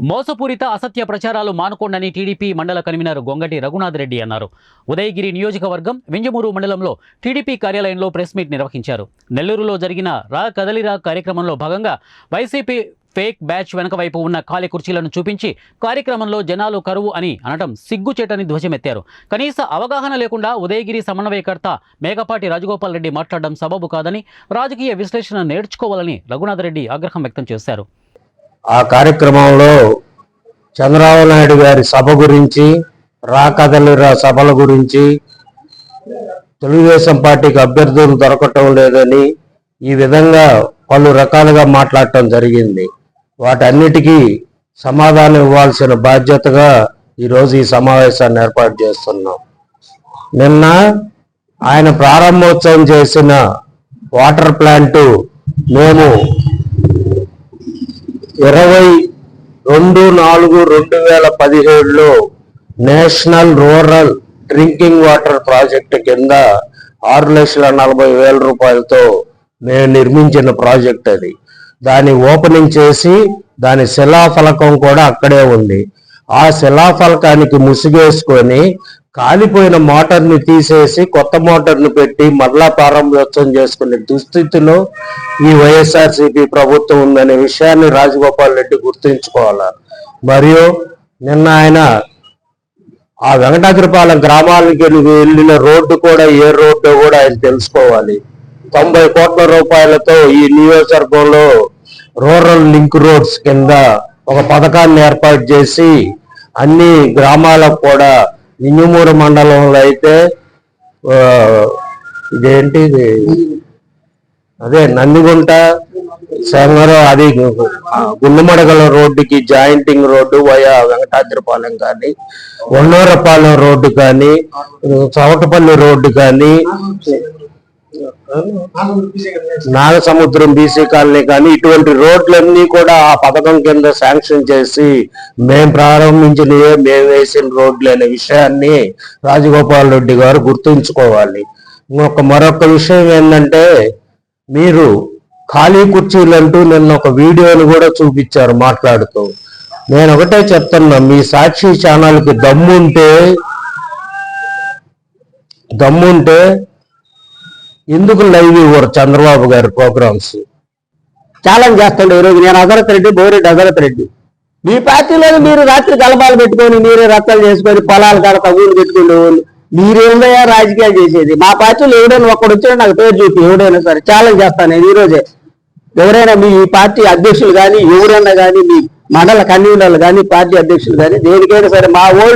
మోసపూరిత అసత్య ప్రచారాలు మానుకోండని టీడీపీ మండల కన్వీనర్ గొంగటి రఘునాథ్ రెడ్డి అన్నారు. ఉదయగిరి నియోజకవర్గం వింజమూరు మండలంలో టీడీపీ కార్యాలయంలో ప్రెస్ మీట్ నిర్వహించారు. నెల్లూరులో జరిగిన రా కదలిరా కార్యక్రమంలో భాగంగా వైసీపీ ఫేక్ బ్యాచ్ వెనక వైపు ఉన్న ఖాళీ కుర్చీలను చూపించి కార్యక్రమంలో జనాలు కరువు అని అనడం సిగ్గుచేటని ధ్వజమెత్తారు. కనీస అవగాహన లేకుండా ఉదయగిరి సమన్వయకర్త మేకపాటి రాజగోపాల్ రెడ్డి మాట్లాడడం సబబు కాదని రాజకీయ విశ్లేషణ నేర్చుకోవాలని రఘునాథ్ రెడ్డి ఆగ్రహం వ్యక్తం చేశారు. ఆ కార్యక్రమంలో చంద్రబాబు నాయుడు గారి సభ గురించి, రా కదలిరా సభల గురించి, తెలుగుదేశం పార్టీకి అభ్యర్థులు దొరకటం లేదని ఈ విధంగా పలు రకాలుగా మాట్లాడటం జరిగింది. వాటన్నిటికీ సమాధానం ఇవ్వాల్సిన బాధ్యతగా ఈరోజు ఈ సమావేశాన్ని ఏర్పాటు చేస్తున్నాం. నిన్న ఆయన ప్రారంభోత్సవం చేసిన వాటర్ ప్లాంటు మేము 22/4/2017లో national rural drinking water project కింద 6,40,000 రూపాయలతో మేము నిర్మించిన ప్రాజెక్ట్ అది. దాన్ని ఓపెనింగ్ చేసి దాని శిలాఫలకం కూడా అక్కడే ఉంది. ఆ శిలాఫలకానికి ముసుగేసుకొని కాలిపోయిన మోటార్ని తీసేసి కొత్త మోటార్ని పెట్టి మరలా ప్రారంభోత్సవం చేసుకునే దుస్థితిలో ఈ వైఎస్ఆర్సీపీ ప్రభుత్వం ఉందనే విషయాన్ని రాజగోపాల్ రెడ్డి గుర్తుంచుకోవాలి. మరియు నిన్న ఆయన ఆ వెంకటాద్రిపాలెం గ్రామాలకి వెళ్ళిన రోడ్డు కూడా ఏ రోడ్డు కూడా ఆయన తెలుసుకోవాలి. 90 కోట్ల రూపాయలతో ఈ నియోజకవర్గంలో రూరల్ లింక్ రోడ్స్ కింద ఒక పథకాన్ని ఏర్పాటు చేసి అన్ని గ్రామాలకు కూడా వింజమూరు మండలంలో అయితే ఇదేంటిది అదే నందిగుంట శంగరం అది గుండుమడగల రోడ్డుకి జాయింటింగ్ రోడ్డు వయా వెంకటాద్రిపాలెం కానీ, వన్నూరపాలెం రోడ్డు కానీ, చవటపల్లి రోడ్డు కానీ, నాగసముద్రం బీసీ కాలనీ కానీ ఇటువంటి రోడ్లన్నీ కూడా ఆ పథకం కింద శాంక్షన్ చేసి మేము ప్రారంభించినవే మేము వేసిన రోడ్లు అనే విషయాన్ని రాజగోపాల్ రెడ్డి గారు గుర్తుంచుకోవాలి. మరొక విషయం ఏంటంటే, మీరు ఖాళీ కుర్చీలంటూ నిన్న ఒక వీడియోని కూడా చూపించారు మాట్లాడుతూ. నేను ఒకటే చెప్తున్నా, మీ సాక్షి ఛానల్కి దమ్ముంటే ఎందుకు లైవ్ ఇవ్వరు చంద్రబాబు గారి ప్రోగ్రామ్స్? ఛాలెంజ్ చేస్తుండే ఈరోజు నేను అదరత్ రెడ్డి, బోరెడ్డి అదరత్ రెడ్డి. మీ పార్టీలో మీరు రాత్రి గలబాలు పెట్టుకొని మీరే రక్తాలు చేసుకొని పొలాలు కాడ తగులు పెట్టుకునే వాళ్ళు మీరేందయ్యా రాజకీయాలు చేసేది? మా పార్టీలో ఎవడైనా ఒక్కడు వచ్చాడో నాకు పేరు చూపి, ఎవడైనా సరే ఛాలెంజ్ చేస్తాను నేను ఈరోజే. ఎవరైనా మీ పార్టీ అధ్యక్షులు కానీ, ఎవరైనా కానీ, మీ మండల కన్వీనర్లు కానీ, పార్టీ అధ్యక్షులు కానీ, దేనికైనా సరే మా ఓల్డ్